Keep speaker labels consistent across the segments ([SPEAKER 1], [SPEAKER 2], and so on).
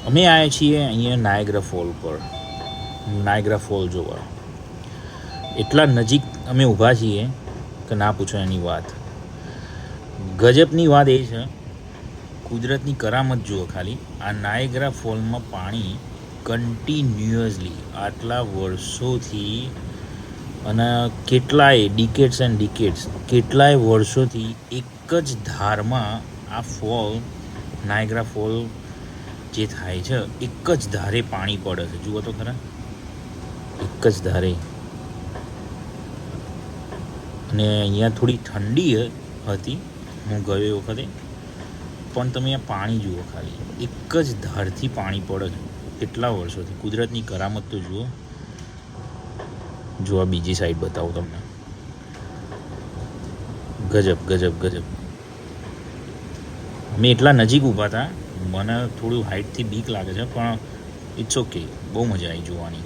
[SPEAKER 1] અમે આવ્યા છીએ અહીંયા નાયગ્રા ફોલ પર, નાયગ્રા ફોલ જોવા. એટલા નજીક અમે ઊભા છીએ કે ના પૂછો એની વાત. ગજબની વાત એ છે, કુદરતની કરામત જુઓ ખાલી. આ નાયગ્રા ફોલમાં પાણી કન્ટિન્યુઅસલી આટલા વર્ષોથી અને કેટલાય ડિકેડ્સ એન્ડ ડિકેડ્સ, કેટલાય વર્ષોથી એક જ ધારમાં આ ફોલ, નાયગ્રા ફોલ જે થાય છે, એક જ ધારે પાણી પડે છે. જુઓ તો ખરા, એક જ ધારે. અને અહીંયા થોડી ઠંડી હતી હું ગયો એ વખતે, પણ તમે આ પાણી જુઓ ખાલી, એક જ ધારથી પાણી પડે છે કેટલા વર્ષોથી. કુદરતની કરામત તો જુઓ. જો આ બીજી સાઈડ બતાવું તમને. ગજબ ગજબ ગજબ. અમે એટલા નજીક ઊભા હતા, મને થોડું હાઇટથી બીક લાગે છે, પણ ઇટ્સ ઓકે. બહુ મજા આવી જોવાની.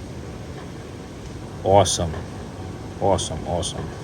[SPEAKER 1] ઓસમ ઓસમ ઓસમ.